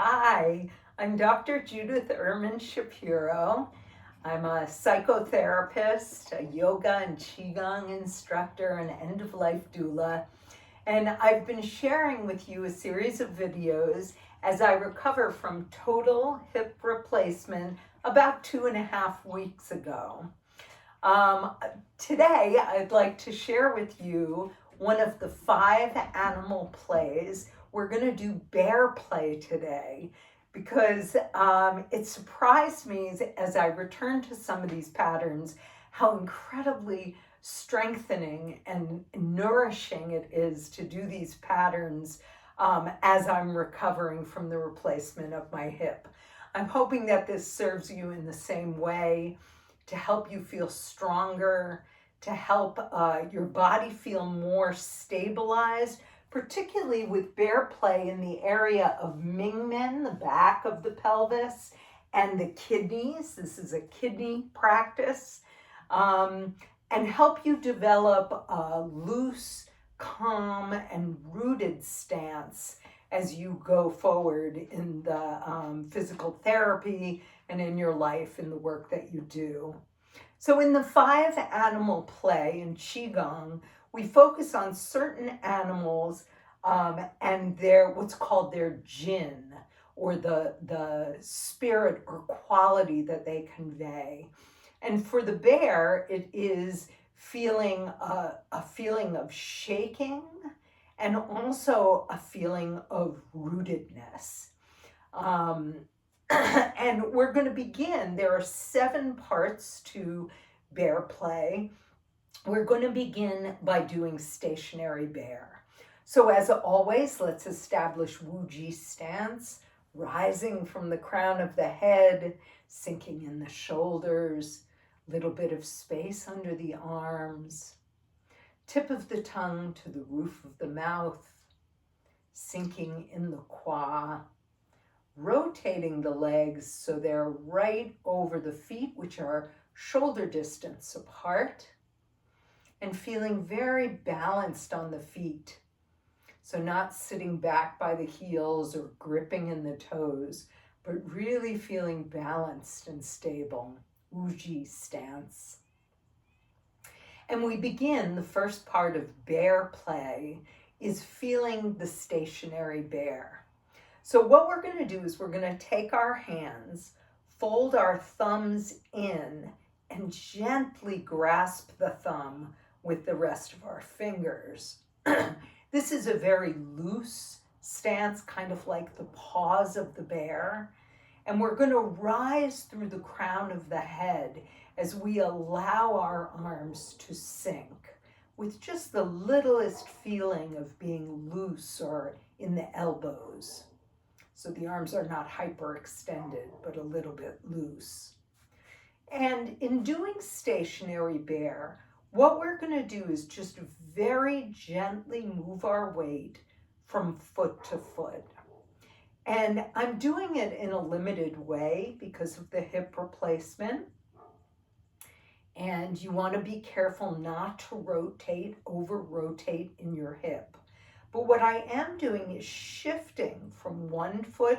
Hi, I'm Dr. Judith Ehrman-Shapiro. I'm a psychotherapist, a yoga and Qigong instructor, and end-of-life doula. And I've been sharing with you a series of videos as I recover from total hip replacement about 2.5 weeks ago. Today, I'd like to share with you one of the 5 animal plays. We're going to do bear play today because it surprised me as I returned to some of these patterns how incredibly strengthening and nourishing it is to do these patterns as I'm recovering from the replacement of my hip. I'm hoping that this serves you in the same way, to help you feel stronger, to help your body feel more stabilized, particularly with bear play in the area of Mingmen, the back of the pelvis, and the kidneys. This is a kidney practice. And help you develop a loose, calm, and rooted stance as you go forward in the physical therapy and in your life, in the work that you do. So in the 5 animal play in Qigong, we focus on certain animals and what's called their jin, or the spirit or quality that they convey. And for the bear, it is feeling a feeling of shaking and also a feeling of rootedness. And we're going to begin. There are 7 parts to bear play. We're going to begin by doing stationary bear. So as always, let's establish Wuji stance, rising from the crown of the head, sinking in the shoulders, little bit of space under the arms, tip of the tongue to the roof of the mouth, sinking in the qua, rotating the legs so they're right over the feet, which are shoulder distance apart, and feeling very balanced on the feet. So not sitting back by the heels or gripping in the toes, but really feeling balanced and stable. Wuji stance. And we begin, the first part of bear play is feeling the stationary bear. So what we're going to do is we're going to take our hands, fold our thumbs in, and gently grasp the thumb with the rest of our fingers. This is a very loose stance, kind of like the paws of the bear. And we're going to rise through the crown of the head as we allow our arms to sink, with just the littlest feeling of being loose or in the elbows. So the arms are not hyperextended, but a little bit loose. And in doing stationary bear, what we're going to do is just very gently move our weight from foot to foot. And I'm doing it in a limited way because of the hip replacement. And you want to be careful not to over-rotate in your hip. But what I am doing is shifting from one foot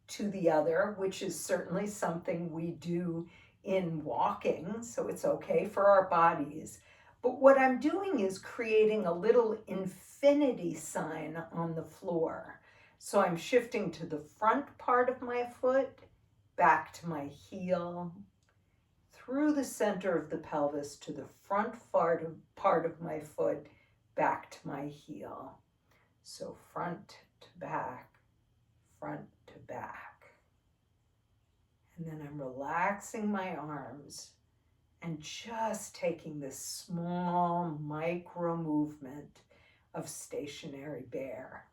to the other, which is certainly something we do in walking, so it's okay for our bodies. But what I'm doing is creating a little infinity sign on the floor. So I'm shifting to the front part of my foot, back to my heel, through the center of the pelvis to the front part of my foot, back to my heel. So front to back, front to back. And then I'm relaxing my arms and just taking this small micro movement of stationary bear.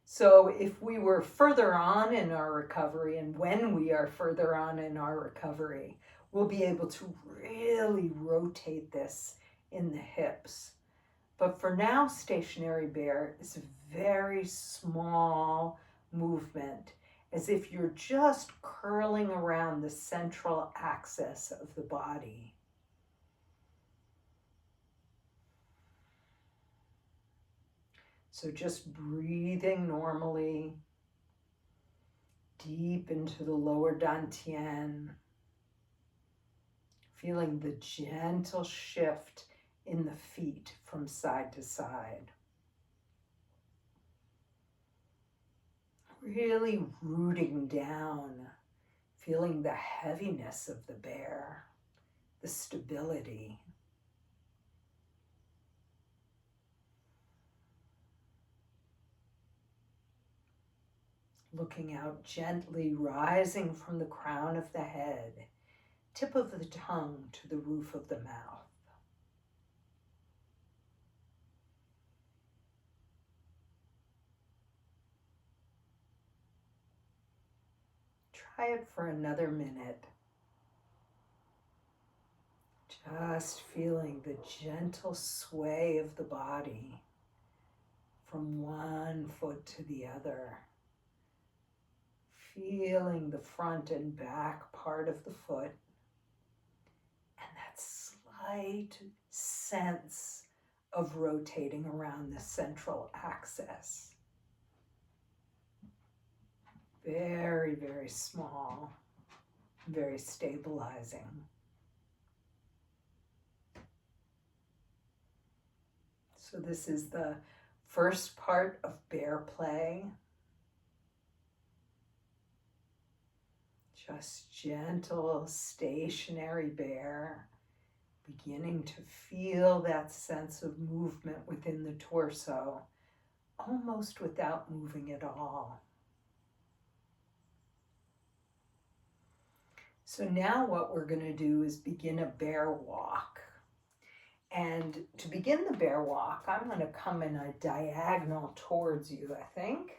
So if we were further on in our recovery, and when we are further on in our recovery, we'll be able to really rotate this in the hips. But for now, stationary bear is a very small movement, as if you're just curling around the central axis of the body. So just breathing normally, deep into the lower dantian, feeling the gentle shift in the feet from side to side. Really rooting down, feeling the heaviness of the bear, the stability. Looking out gently, rising from the crown of the head, tip of the tongue to the roof of the mouth. Try it for another minute. Just feeling the gentle sway of the body from one foot to the other. Feeling the front and back part of the foot and that slight sense of rotating around the central axis. Very, very small, very stabilizing. So this is the first part of bear play. Just gentle, stationary bear, beginning to feel that sense of movement within the torso, almost without moving at all. So now what we're going to do is begin a bear walk. And to begin the bear walk, I'm going to come in a diagonal towards you, I think.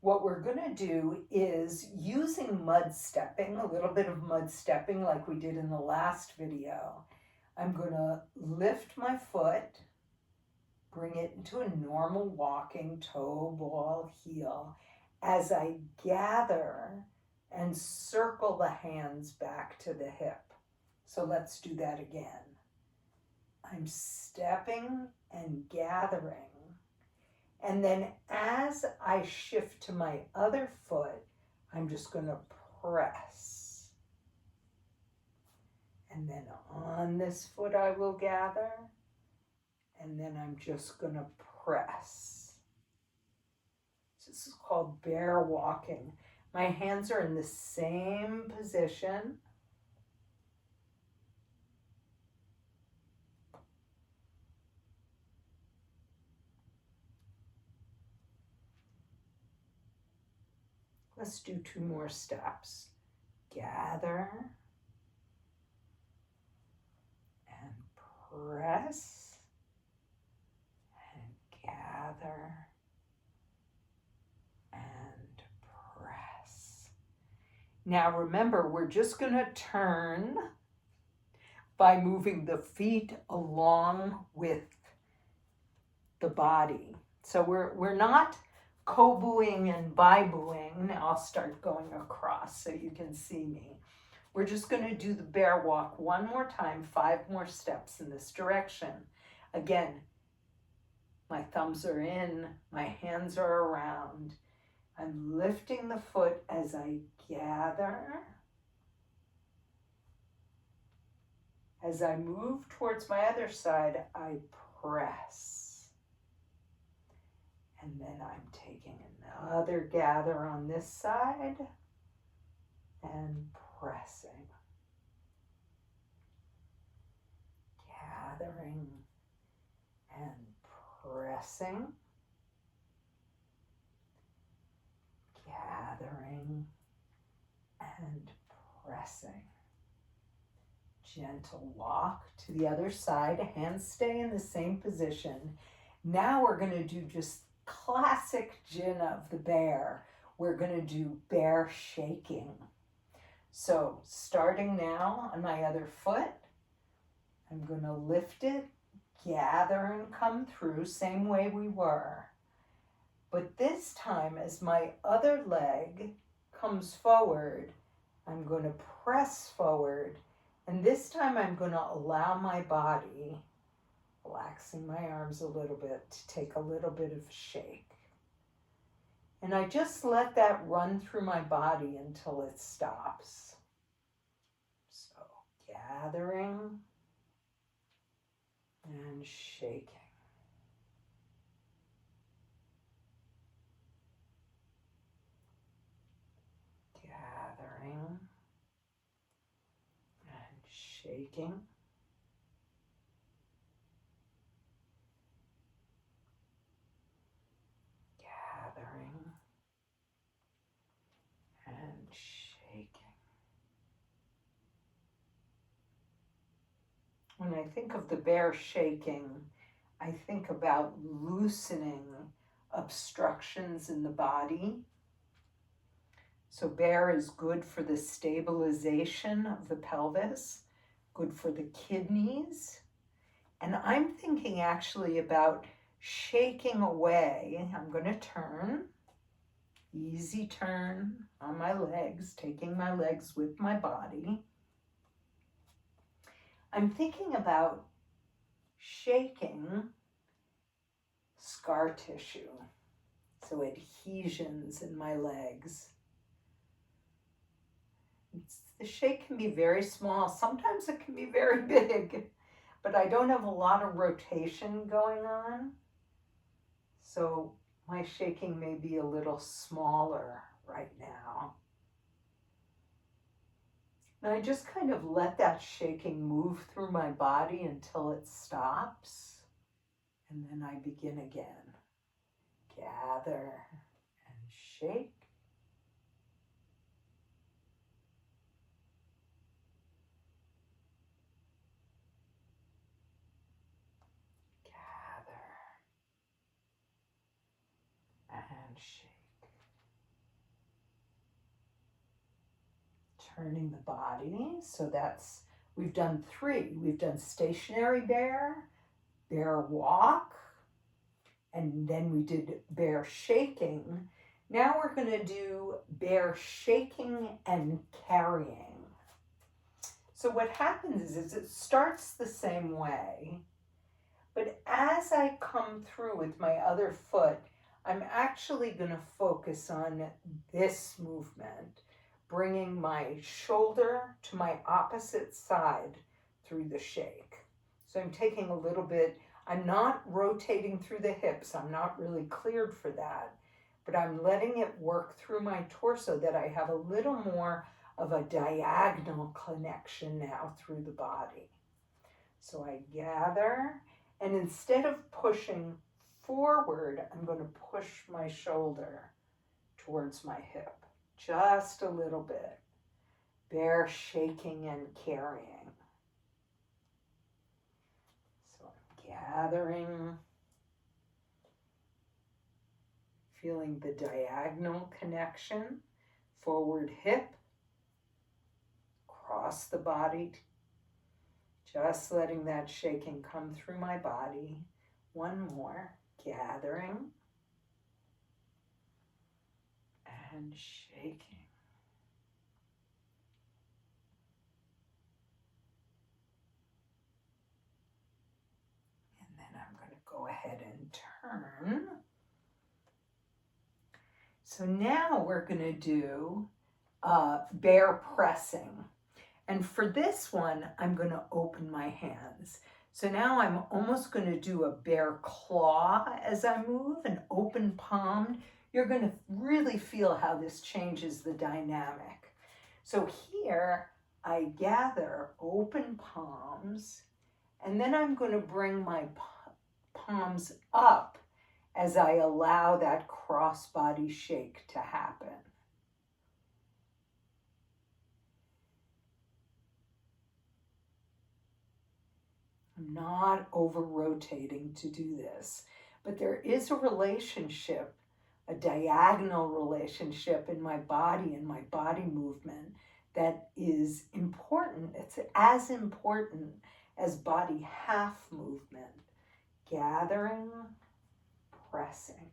What we're going to do is using mud stepping, a little bit of mud stepping like we did in the last video. I'm going to lift my foot, bring it into a normal walking toe, ball, heel, as I gather and circle the hands back to the hip. So let's do that again. I'm stepping and gathering. And then as I shift to my other foot, I'm just going to press. And then on this foot I will gather. And then I'm just going to press. This is called bear walking. My hands are in the same position. Let's do 2 more steps. Gather and press and gather and press. Now remember, we're just going to turn by moving the feet along with the body. So we're not kobuing and baibuing. Now I'll start going across so you can see me. We're just going to do the bear walk one more time, 5 more steps in this direction. Again, my thumbs are in, my hands are around. I'm lifting the foot as I gather. As I move towards my other side, I press. And then I'm taking another gather on this side and pressing. Gathering and pressing. Gathering and pressing. Gentle walk to the other side. Hands stay in the same position. Now we're going to do just classic Jin of the bear. We're going to do bear shaking. So starting now on my other foot, I'm going to lift it, gather and come through, same way we were. But this time as my other leg comes forward, I'm going to press forward. And this time I'm going to allow my body, relaxing my arms a little bit, to take a little bit of a shake. And I just let that run through my body until it stops. So gathering and shaking. Gathering and shaking. Gathering and shaking. When I think of the bear shaking, I think about loosening obstructions in the body. So bear is good for the stabilization of the pelvis, good for the kidneys. And I'm thinking actually about shaking away. I'm going to turn, easy turn on my legs, taking my legs with my body. I'm thinking about shaking scar tissue, so adhesions in my legs. The shake can be very small. Sometimes it can be very big, but I don't have a lot of rotation going on. So my shaking may be a little smaller right now. And I just kind of let that shaking move through my body until it stops. And then I begin again. Gather and shake. Gather and shake. Turning the body, so we've done 3. We've done stationary bear, bear walk, and then we did bear shaking. Now we're going to do bear shaking and carrying. So what happens is it starts the same way, but as I come through with my other foot, I'm actually going to focus on this movement, bringing my shoulder to my opposite side through the shake. So I'm taking a little bit, I'm not rotating through the hips, I'm not really cleared for that, but I'm letting it work through my torso that I have a little more of a diagonal connection now through the body. So I gather, and instead of pushing forward, I'm going to push my shoulder towards my hip. Just a little bit. Bear shaking and carrying. So I'm gathering, feeling the diagonal connection, forward hip, across the body, just letting that shaking come through my body. One more, gathering and shaking. And then I'm going to go ahead and turn. So now we're going to do bear pressing. And for this one, I'm going to open my hands. So now I'm almost going to do a bear claw as I move, an open palm. You're going to really feel how this changes the dynamic. So here I gather open palms, and then I'm going to bring my palms up as I allow that cross-body shake to happen. I'm not over-rotating to do this, but there is a relationship, a diagonal relationship in my body and my body movement that is important. It's as important as body half movement. Gathering, pressing.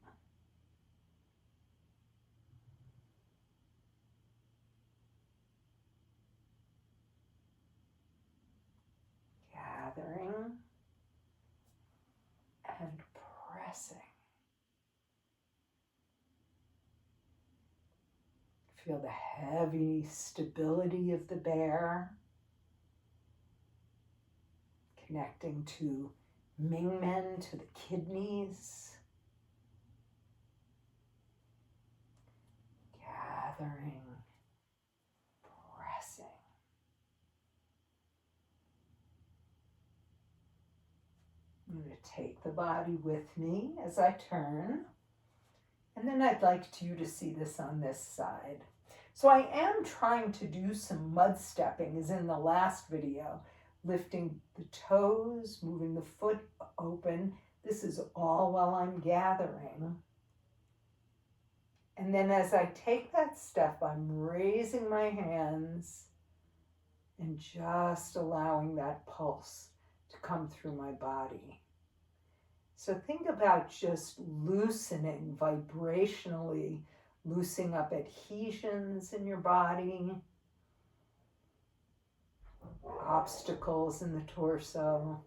Gathering and pressing. Feel the heavy stability of the bear, connecting to Mingmen, to the kidneys, gathering, pressing. I'm going to take the body with me as I turn. And then I'd like you to see this on this side. So I am trying to do some mud stepping, as in the last video, lifting the toes, moving the foot open. This is all while I'm gathering. And then as I take that step, I'm raising my hands and just allowing that pulse to come through my body. So think about just loosening vibrationally, loosening up adhesions in your body, obstacles in the torso.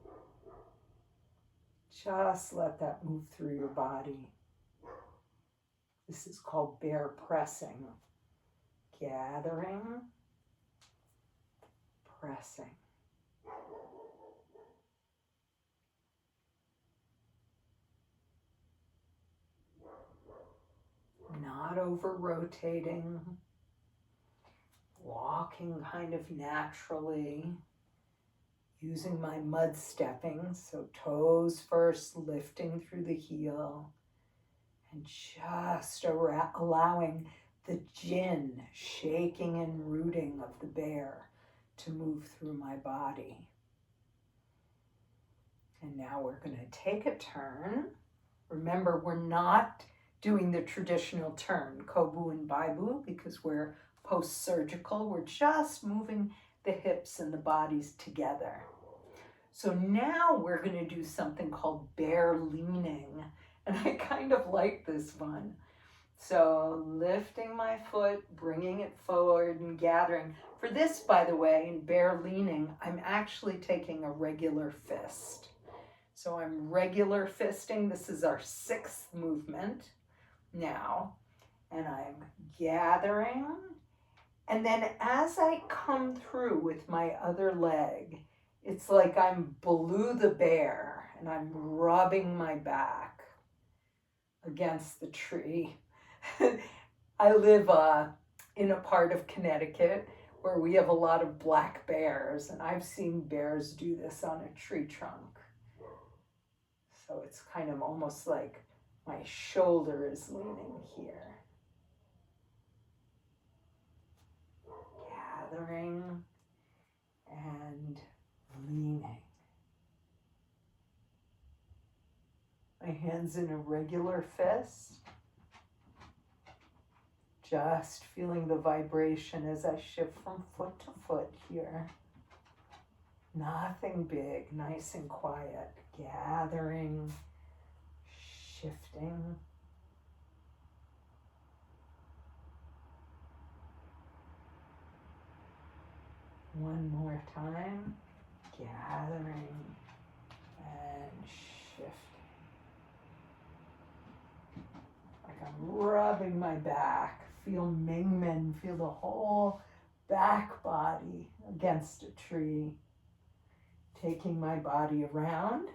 Just let that move through your body. This is called bear pressing. Gathering, pressing. Not over rotating, walking kind of naturally, using my mud stepping, so toes first, lifting through the heel, and just allowing the jin, shaking and rooting of the bear, to move through my body. And now we're going to take a turn. Remember, we're not doing the traditional turn, kobu and baibu, because we're post-surgical. We're just moving the hips and the bodies together. So now we're going to do something called bear leaning. And I kind of like this one. So lifting my foot, bringing it forward and gathering. For this, by the way, in bear leaning, I'm actually taking a regular fist. So I'm regular fisting. This is our 6th movement now. And I'm gathering. And then as I come through with my other leg, it's like I'm below the bear and I'm rubbing my back against the tree. I live in a part of Connecticut where we have a lot of black bears, and I've seen bears do this on a tree trunk. So it's kind of almost like my shoulder is leaning here. Gathering and leaning. My hands in a regular fist. Just feeling the vibration as I shift from foot to foot here. Nothing big, nice and quiet. Gathering, shifting. One more time. Gathering and shifting. Like I'm rubbing my back. Feel Mingmen, feel the whole back body against a tree. Taking my body around.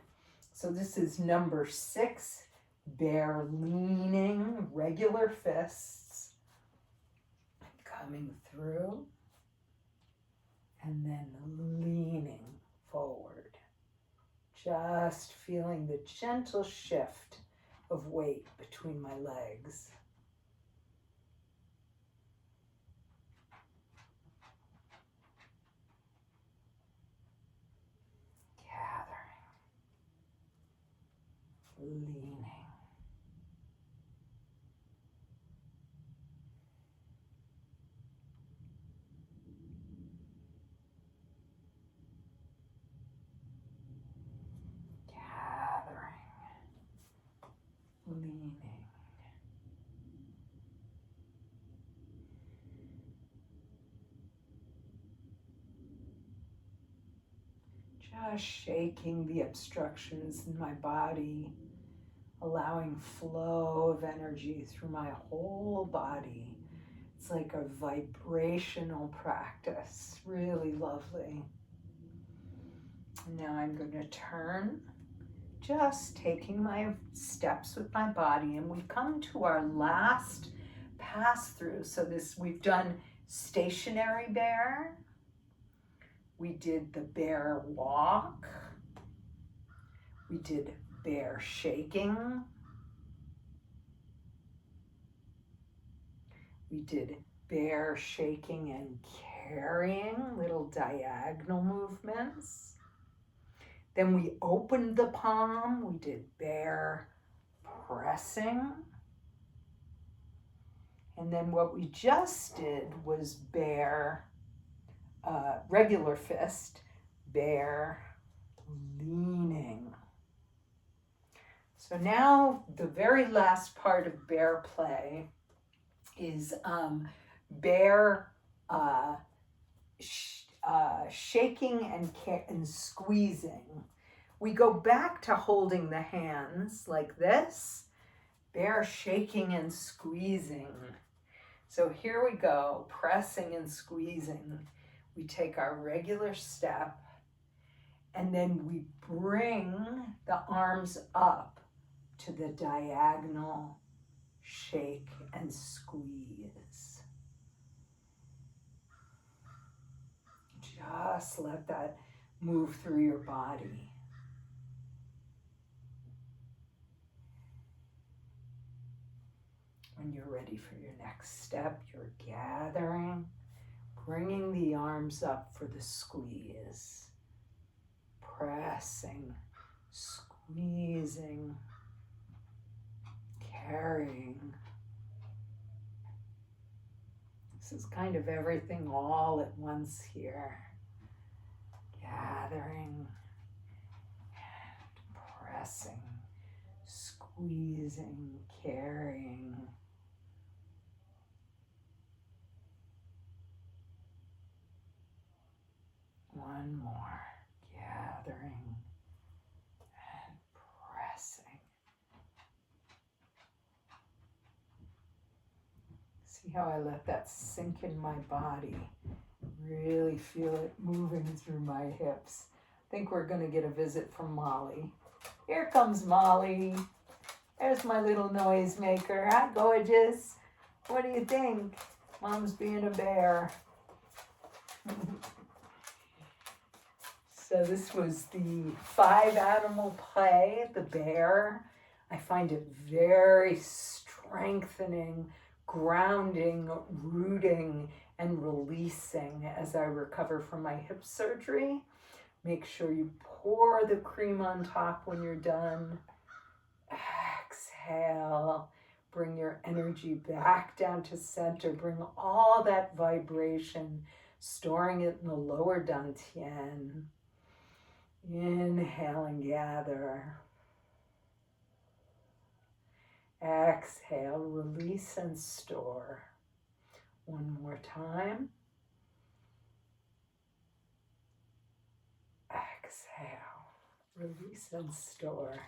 So this is number 6, bear leaning, regular fists. Coming through. And then leaning forward. Just feeling the gentle shift of weight between my legs. Leaning. Gathering. Leaning. Just shaking the obstructions in my body. Allowing flow of energy through my whole body. It's like a vibrational practice, really lovely. Now I'm going to turn, just taking my steps with my body, and we come to our last pass through. So we've done stationary bear, we did the bear walk, we did bear shaking, we did bear shaking and carrying, little diagonal movements. Then we opened the palm, we did bear pressing. And then what we just did was bear regular fist, bear leaning. So now the very last part of bear play is bear shaking and squeezing. We go back to holding the hands like this, bear shaking and squeezing. So here we go, pressing and squeezing. We take our regular step, and then we bring the arms up to the diagonal shake and squeeze. Just let that move through your body. When you're ready for your next step, you're gathering, bringing the arms up for the squeeze, pressing, squeezing, carrying. This is kind of everything all at once here. Gathering and pressing, squeezing, carrying. One more, gathering and pressing. See how I let that sink in my body? Really feel it moving through my hips. I think we're going to get a visit from Molly. Here comes Molly. There's my little noisemaker. Hi, gorgeous. What do you think? Mom's being a bear. So this was the 5 animal play, the bear. I find it very strengthening, grounding, rooting, and releasing as I recover from my hip surgery. Make sure you pour the cream on top when you're done. Exhale. Bring your energy back down to center. Bring all that vibration, storing it in the lower dantian. Inhale and gather. Exhale, release and store. One more time. Exhale, release and store.